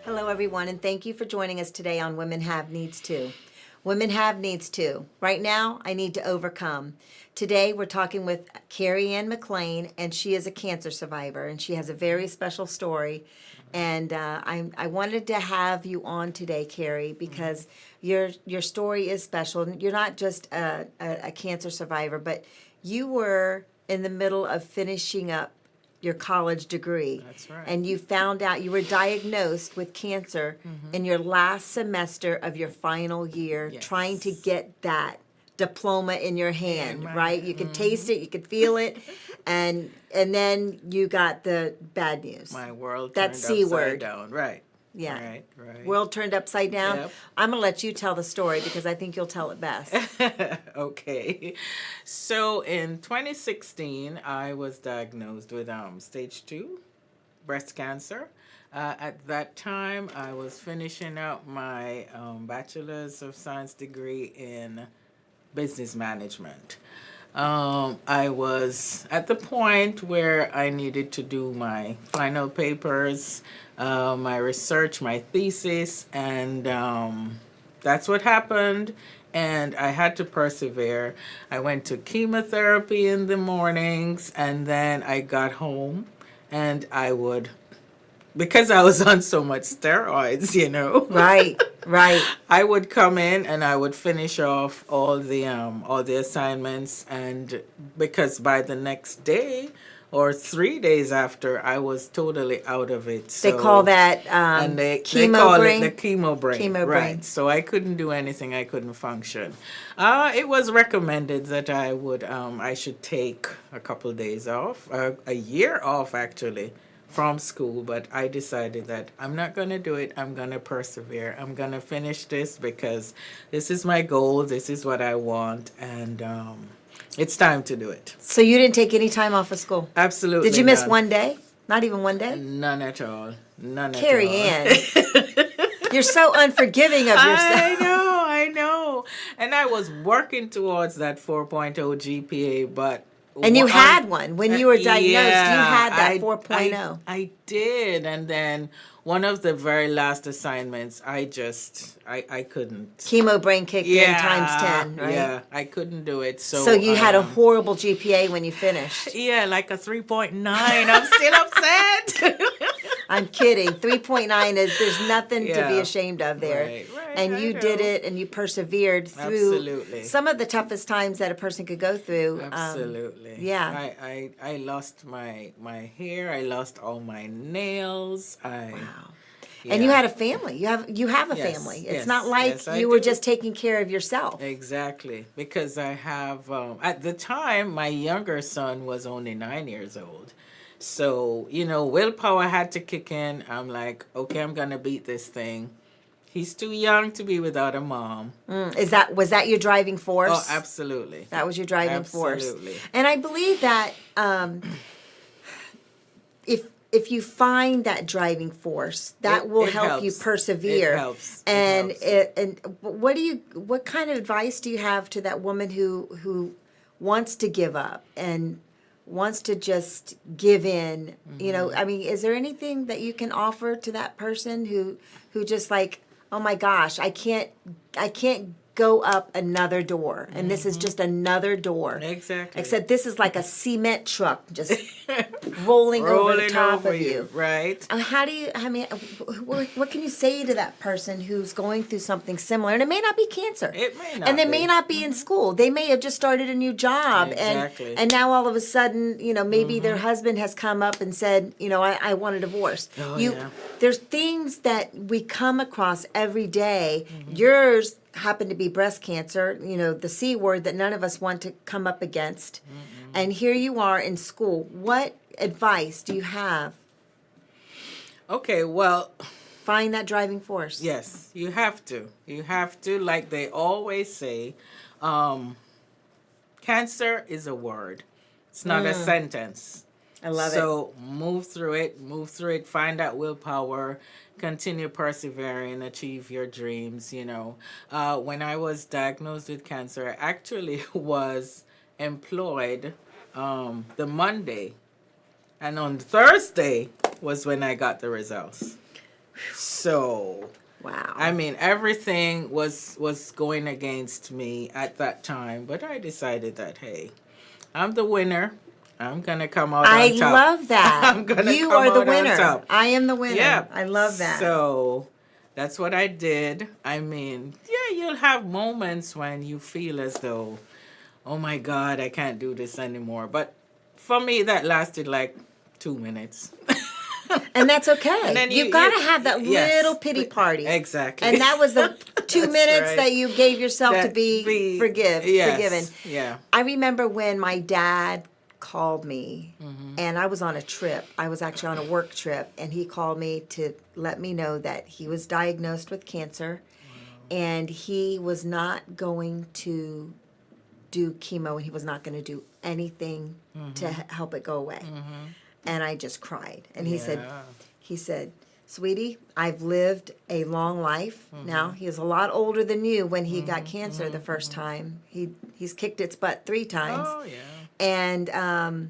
Hello, everyone, and thank you for joining us today on Women Have Needs Too. Women have needs too. Right now, I need to overcome. Today, we're talking with Kerri-Ann McLean, and she is a cancer survivor, and she has a very special story. And I wanted to have you on today, Kerri, because your story is special. You're not just a cancer survivor, but you were in the middle of finishing up your college degree. That's right. And you found out you were diagnosed with cancer in your last semester of your final year, Yes. trying to get that diploma in your hand, my right? You could taste it, you could feel it, and then you got the bad news. My world That turned C upside word. down. Right. Yeah. Right. World turned upside down. Yep. I'm gonna let you tell the story because I think you'll tell it best. Okay. So in 2016, I was diagnosed with stage 2 breast cancer. At that time, I was finishing up my Bachelor's of Science degree in business management. I was at the point where I needed to do my final papers, my research, my thesis, and that's what happened. And I had to persevere. I went to chemotherapy in the mornings, and then I got home, and I would, because I was on so much steroids, Right, right. I would come in and I would finish off all the assignments, and because by the next day or 3 days after, I was totally out of it. They call that and they chemo call brain. it the chemo brain. Chemo right. brain. So I couldn't do anything. I couldn't function. It was recommended that I should take a couple days off, a year off actually, from school, but I decided that I'm not going to do it. I'm going to persevere. I'm going to finish this because this is my goal. This is what I want. And it's time to do it. So you didn't take any time off of school? Absolutely. Did you miss none. one day? Not even one day? None at all. None at all. Kerri-Ann, you're so unforgiving of yourself. I know. And I was working towards that 4.0 GPA, but And you had one when you were diagnosed. You had that 4.0. I did, and then one of the very last assignments, I couldn't. Chemo brain kicked in times 10, right? Yeah, I couldn't do it. So you had a horrible GPA when you finished. Yeah, like a 3.9. I'm still upset. I'm kidding. 3.9 is, there's nothing to be Yeah. ashamed of there. Right, And I you did know. it and you persevered through Absolutely. some of the toughest times that a person could go through. Absolutely. yeah. I lost my hair. I lost all my nails. And you Yeah. had a family. You have a Yes, family. It's yes, not like yes, I you were do. just taking care of yourself. Exactly, because I have at the time my younger son was only 9 years old, so willpower had to kick in. I'm like, okay, I'm gonna beat this thing. He's too young to be without a mom. Was that your driving force? Oh, absolutely. That was your driving force. Absolutely. And I believe that if you find that driving force, that will it help you helps. persevere. It helps. It And helps. what kind of advice do you have to that woman who wants to give up and wants to just give in? I mean, is there anything that you can offer to that person who just like, oh my gosh, I can't go up another door, and this is just another door. Exactly. Except this is like a cement truck just rolling over the top over of you. right? What can you say to that person who's going through something similar? And it may not be cancer. It may not And they be. may not be in school. They may have just started a new job. Exactly. And now all of a sudden, maybe their husband has come up and said, I want a divorce. Oh, yeah. There's things that we come across every day. Yours happened to be breast cancer, the C word that none of us want to come up against. And here you are in school. What advice do you have? Okay, well, Find that driving force. yes, you have to. You have to, like they always say, cancer is a word. It's not a sentence. I love it. So move through it, find that willpower, continue persevering, achieve your dreams, When I was diagnosed with cancer, I actually was employed the Monday. And on Thursday was when I got the results. So, Wow. I mean, everything was going against me at that time, but I decided that, hey, I'm the winner. I'm gonna come out I on top. love that. I'm gonna You come are the out on winner. top. I am the winner. Yeah. I love that. So that's what I did. I mean, yeah, you'll have moments when you feel as though, oh my God, I can't do this anymore. But for me, that lasted like 2 minutes. And that's okay. And then You've got to have that yes, little pity party. Exactly. And that was the 2 That's minutes right. that you gave yourself to That be yes, forgiven. Yeah. I remember when my dad called me, Mm-hmm. and I was on a trip. I was actually on a work trip, and he called me to let me know that he was diagnosed with cancer, and he was not going to do chemo, and he was not going to do anything to help it go away. And I just cried. And he said, sweetie, I've lived a long life. Now, he is a lot older than you when he got cancer the first time. He's kicked its butt 3 times. Oh, yeah. And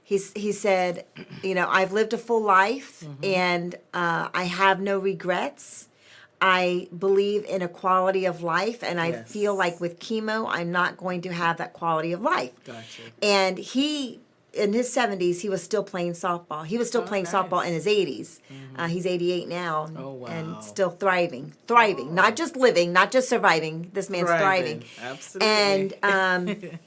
he said, you know, I've lived a full life, and I have no regrets. I believe in a quality of life, and I Yes. feel like with chemo, I'm not going to have that quality of life. Gotcha. And he, in his 70s, he was still playing softball. He was still playing nice. softball in his 80s. He's 88 now, Oh, wow. and still thriving, not just living, not just surviving. This man's thriving. Absolutely. And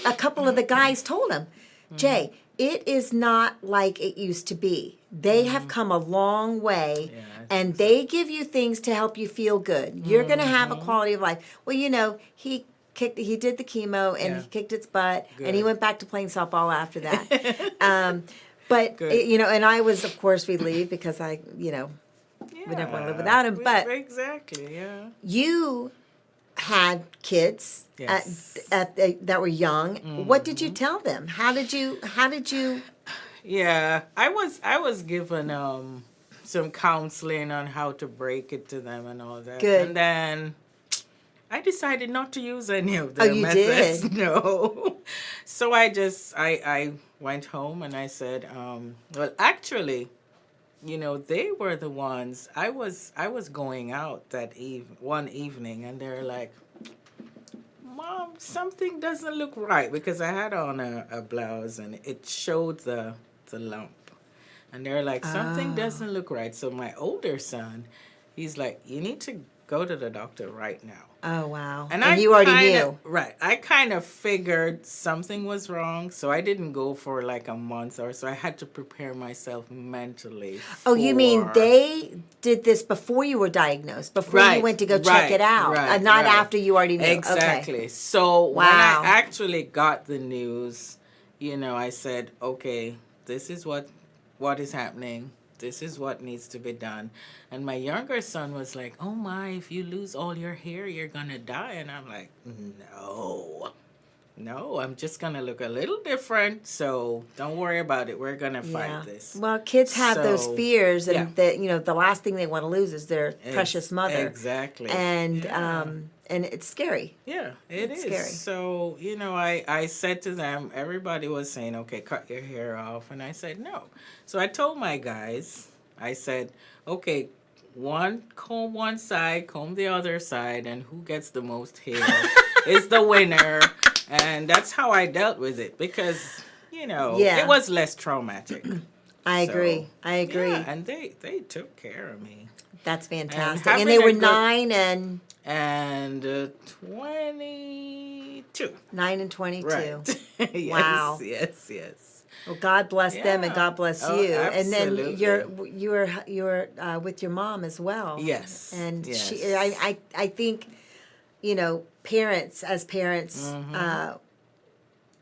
a couple of the guys told him, Jay, it is not like it used to be. They have come a long way, Yeah, and they give you things to help you feel good. You're going to have a quality of life. Well, you know, he did the chemo, and Yeah. he kicked its butt, and he Good. went back to playing softball after that. But Good. you know, and I was, of course, relieved because I, you know, we never want to live without him. But exactly, yeah. you had kids Yes. that were young. What did you tell them? How did you? Yeah, I was given some counseling on how to break it to them and all that. Good. And then I decided not to use any of their you methods. did? No. So I went home and I said, well, actually, you know, they were the ones. I was going out that one evening, and they're like, Mom, something doesn't look right, because I had on a blouse and it showed the lump. And they're like, something doesn't look right. So my older son, he's like, you need to go to the doctor right now. Oh wow! And you already knew, right? I kind of figured something was wrong, so I didn't go for like a month or so. I had to prepare myself mentally. Oh, you mean for- they did this before you were diagnosed, before you Right, went to go check right, it out, right, not right. after you already knew. Exactly. Okay. So when Wow. I actually got the news, you know, I said, okay, this is what is happening. This is what needs to be done. And my younger son was like, oh my, if you lose all your hair, you're going to die. And I'm like, no, I'm just going to look a little different. So don't worry about it. We're going to fight this. Well, kids have those So, fears, and yeah. that, you know, the last thing they want to lose is their precious mother. Exactly. And Yeah. and it's scary. Yeah, it's scary. So, you know, I said to them, everybody was saying, okay, cut your hair off. And I said, no. So I told my guys, I said, okay, comb one side, comb the other side, and who gets the most hair is the winner. And that's how I dealt with it, because, you know, it was less traumatic. I agree. Yeah, and they took care of me. That's fantastic. having And they a were good- 9 and 22. 9 and 22. Right. Yes, Wow. Yes. Well, God bless them and Yeah. God bless Oh, you. And then absolutely. you're with your mom as well. Yes, And yes. I think, you know, parents, Mm-hmm.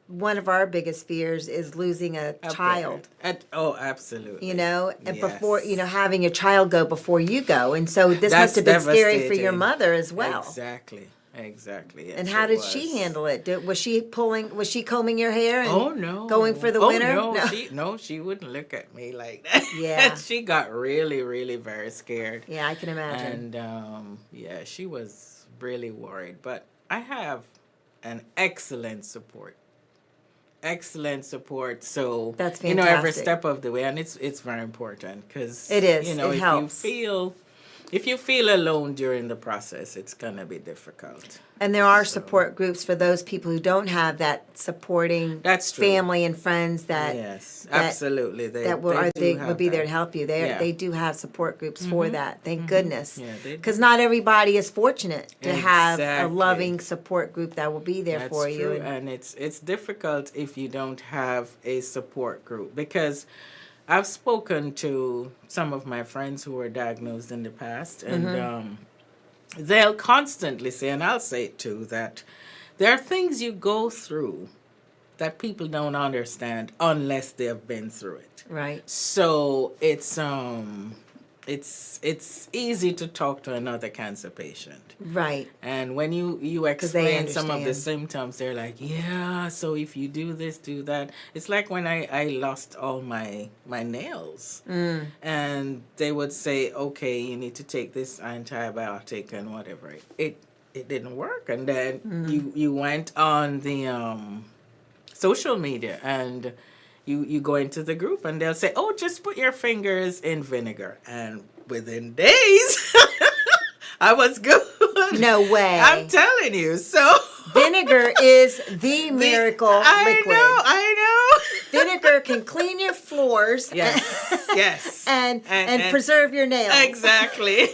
one of our biggest fears is losing a child. Oh, absolutely. You know, and Yes. before, you know, having your child go before you go. And so this That's must have been scary for your devastating. mother as well. Exactly. Yes, And how it did she was. handle it? Was she combing your hair and Oh no! going for the winner? No, she wouldn't look at me like that. Yeah. She got really, really very scared. Yeah, I can imagine. And yeah, she was really worried. But I have an excellent support. excellent support. So That's every fantastic. step of the way, and it's very important because It is. You know, It if helps. if you feel alone during the process, it's gonna be difficult. And there are support groups for those people who don't have that supporting That's true. family and friends that Yes, that- absolutely. they do would be have there that. to help you. Yeah. They do have support groups for that. Thank goodness. Yeah, they do. Because not everybody is fortunate to have a Exactly. loving support group that will be there That's for you. true, and it's difficult if you don't have a support group because I've spoken to some of my friends who were diagnosed in the past, and they'll constantly say, and I'll say it too, that there are things you go through that people don't understand unless they've been through it. Right. So it's easy to talk to another cancer patient. Right. And when you they explain some of the understand. symptoms, they're like, yeah, so if you do this, do that. It's like when I lost all my nails. And they would say, okay, you need to take this antibiotic and whatever. It didn't work. And then you went on the social media and you go into the group and they'll say, oh, just put your fingers in vinegar. And within days, I was good. No way. I'm telling you. So Vinegar is the miracle liquid. I know. Vinegar can clean your floors. Yes. and preserve your nails. Exactly.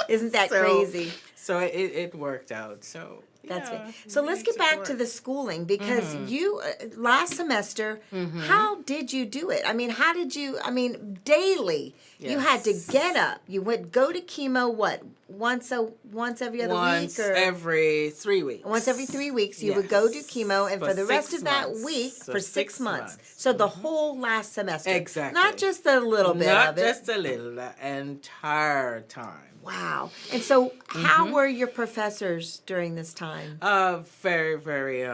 Isn't that crazy? So it worked out. So That's yeah, it. So let's get back to the schooling because you last semester. How did you do it? I mean, how did you? I mean, daily you had to get up. You would go to chemo. What once every other week or every 3 weeks. once every 3 weeks you would go do chemo, and for the rest 6 of that months. week So for 6 6 months. months. So the whole last semester. Exactly. Not just a little bit Not of it. just a little, the entire time. Wow. And so how were your professors during this time? Very, very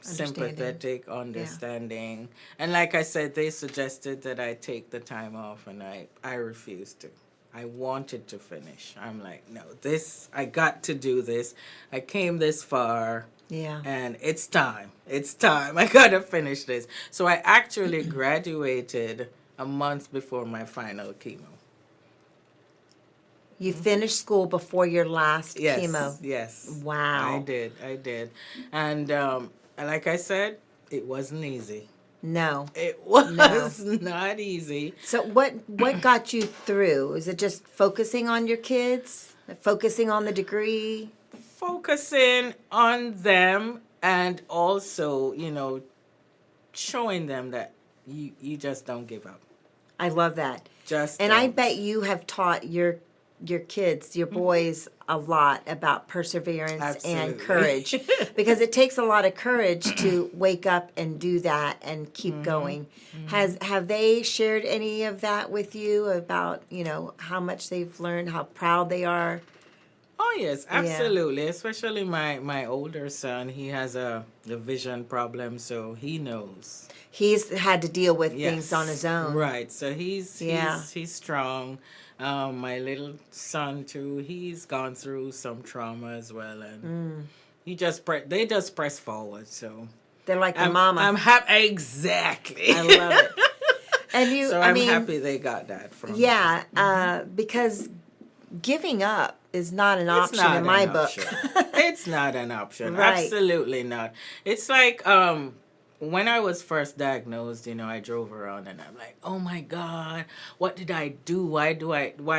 sympathetic, understanding. And like I said, they suggested that I take the time off, and I refused to. I wanted to finish. I'm like, no, I got to do this. I came this far. Yeah. And it's time. It's time. I got to finish this. So I actually graduated a month before my final chemo. You finished school before your last chemo. Yes. Wow. I did. And like I said, it wasn't easy. No. It was not easy. So what got you through? Is it just focusing on your kids? Focusing on the degree? Focusing on them and also, showing them that you just don't give up. I love that. And I bet you have taught your kids, your boys, a lot about perseverance and courage, because it takes a lot of courage to wake up and do that and keep going. Have they shared any of that with you about how much they've learned, how proud they are? Oh yes, absolutely. Especially my older son, he has a vision problem, so he knows. He's had to deal with things on his own. Right. So he's strong. My little son too, he's gone through some trauma as well, and they just press forward. So they're like the mama. I'm happy. Exactly. I love it. And I'm happy they got that from. Yeah, because giving up is not an option in my book. It's not an option. Right. Absolutely not. It's like when I was first diagnosed, I drove around and I'm like, oh my God, what did I do? Why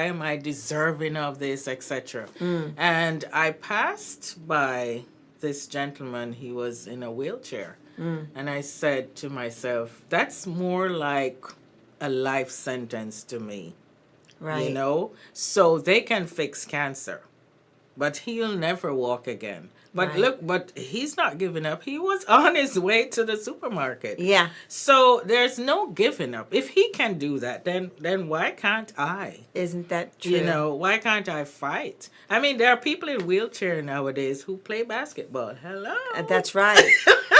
am I deserving of this, etc. And I passed by this gentleman. He was in a wheelchair. And I said to myself, that's more like a life sentence to me. Right. So they can fix cancer, but he'll never walk again. But look, but he's not giving up. He was on his way to the supermarket. Yeah. So there's no giving up. If he can do that, then why can't I? Isn't that true? Why can't I fight? I mean, there are people in wheelchair nowadays who play basketball. Hello. That's right.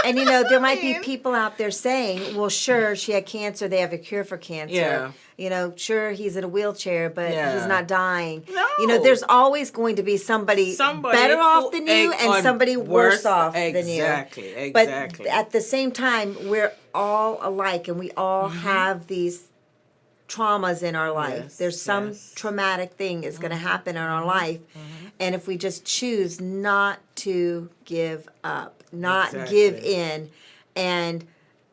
And there might be people out there saying, well, sure, she had cancer. They have a cure for cancer. Yeah. sure, he's in a wheelchair, but Yeah. he's not dying. No. There's always going to be somebody better off than you and somebody worse off than you. Exactly. But at the same time, we're all alike, and we all have these traumas in our life. Yes, There's some yes. traumatic thing is going to happen in our life, and if we just choose not to give up, not give Exactly. in, and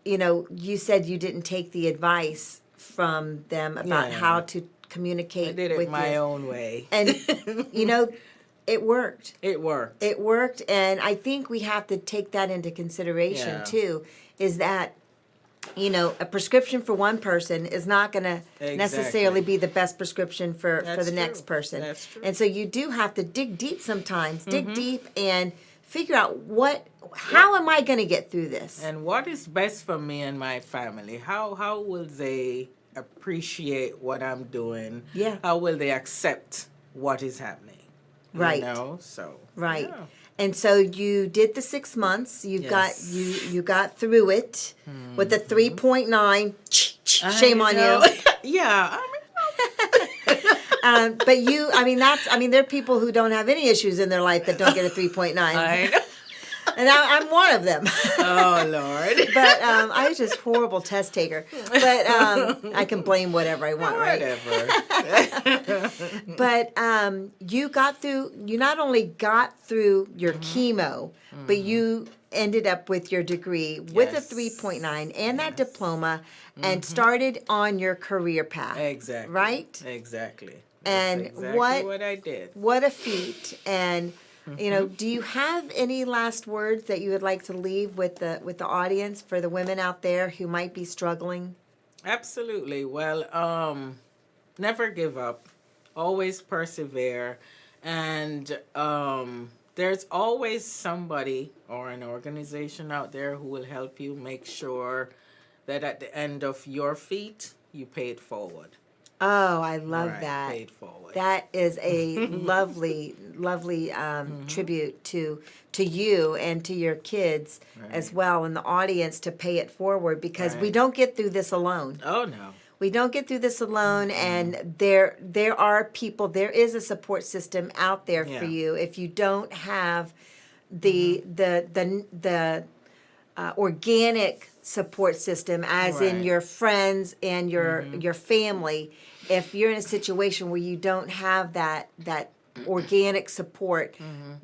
you said you didn't take the advice from them about Yeah. how to communicate I did it with my you. own way. And it worked. It worked. It worked, and I think we have to take that into consideration Yeah. too, is that a prescription for one person is not going to necessarily be the best prescription for That's the true. next person. That's true. And so you do have to dig deep sometimes, dig deep and figure out how am I going to get through this? And what is best for me and my family? How will they appreciate what I'm doing? Yeah. How will they accept what is happening? Right. So. Right. Yeah. And so you did the 6 months. You Yes. you got through it with a 3.9. Shame on you. Yeah. But there are people who don't have any issues in their life that don't get a 3.9. I know. And I'm one of them. Oh, Lord. But I was just horrible test taker. But I can blame whatever I want, right? Whatever. But you not only got through your chemo, but you ended up with your degree with Yes. a 3.9 and that diploma and started on your career path. Exactly. Right? Exactly. And That's exactly what I did. What a feat. And do you have any last words that you would like to leave with the audience for the women out there who might be struggling? Absolutely. Well, never give up. Always persevere. And there's always somebody or an organization out there who will help you make sure that at the end of your feet, you pay it forward. Oh, I love Right, that. paid forward. That is a lovely, lovely tribute to you and to your kids as well, and the audience to pay it forward, because we Right. don't get through this alone. Oh, no. We don't get through this alone, and there are people. There is a support system out there for Yeah. you. If you don't have the organic support system, as in Right. your friends and your family, if you're in a situation where you don't have that organic support,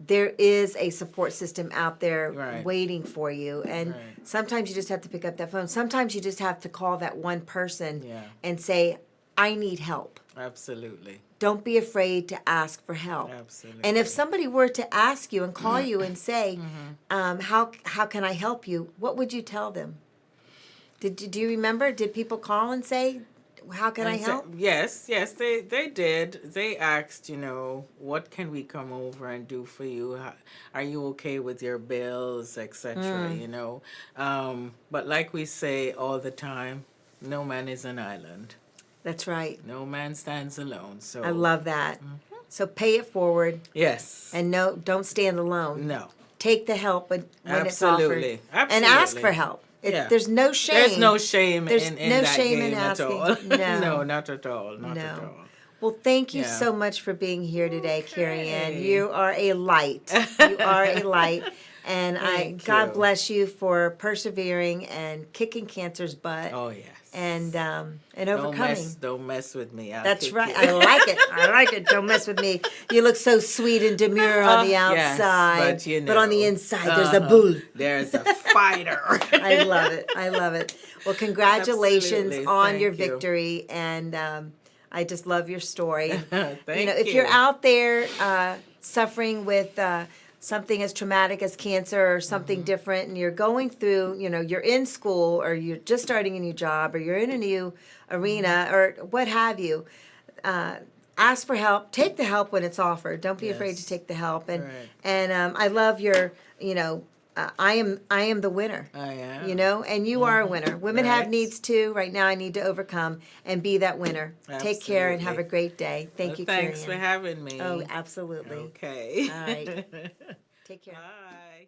there is a support system out there Right. waiting for you. And Right. sometimes you just have to pick up that phone. Sometimes you just have to call that one person Yeah. and say, I need help. Absolutely. Don't be afraid to ask for help. Absolutely. And if somebody were to ask you and call you and say, how can I help you? What would you tell them? Do you remember? Did people call and say, how can I And so- help? Yes, they did. They asked, what can we come over and do for you? Are you okay with your bills, etc., But like we say all the time, no man is an island. That's right. No man stands alone. So I love that. So pay it forward, Yes. and don't stand alone. No. Take the help when it's offered. Absolutely. And ask Absolutely. for help. Yeah. There's no shame. There's no shame There's in no that shame in game at asking. all. No. No, not at all. Not at No. all. Well, thank you Yeah. so much for being here today, Kerri-Ann. Okay. You are a light. You are a light. And Thank God you. bless you for persevering and kicking cancer's butt Oh, yes. and Don't overcoming. don't mess with me. I'll That's kick right. you. I like it. I like it. Don't mess with me. You look so sweet and demure on the Yes, outside, but on the know, inside, there's a bull. There's a fighter. I love it. I love it. Well, congratulations Absolutely. on your Thank you. victory, and I just love your story. Thank if you're out there suffering with something as traumatic as cancer or something different, and you're going through, you're in school, or you're just starting a new job, or you're in a new arena, or what have you, ask for help. Take the help when it's offered. Don't be afraid to Yes. take the help. And Right. I love your, I am the winner. I am. And you are a winner. Women have Right. needs too. Right now, I need to overcome and be that winner. Take care and have a Absolutely. great day. Thank Well, you, thanks for Kerri-Ann. having me. Oh, absolutely. Okay. All right. Take care. Bye.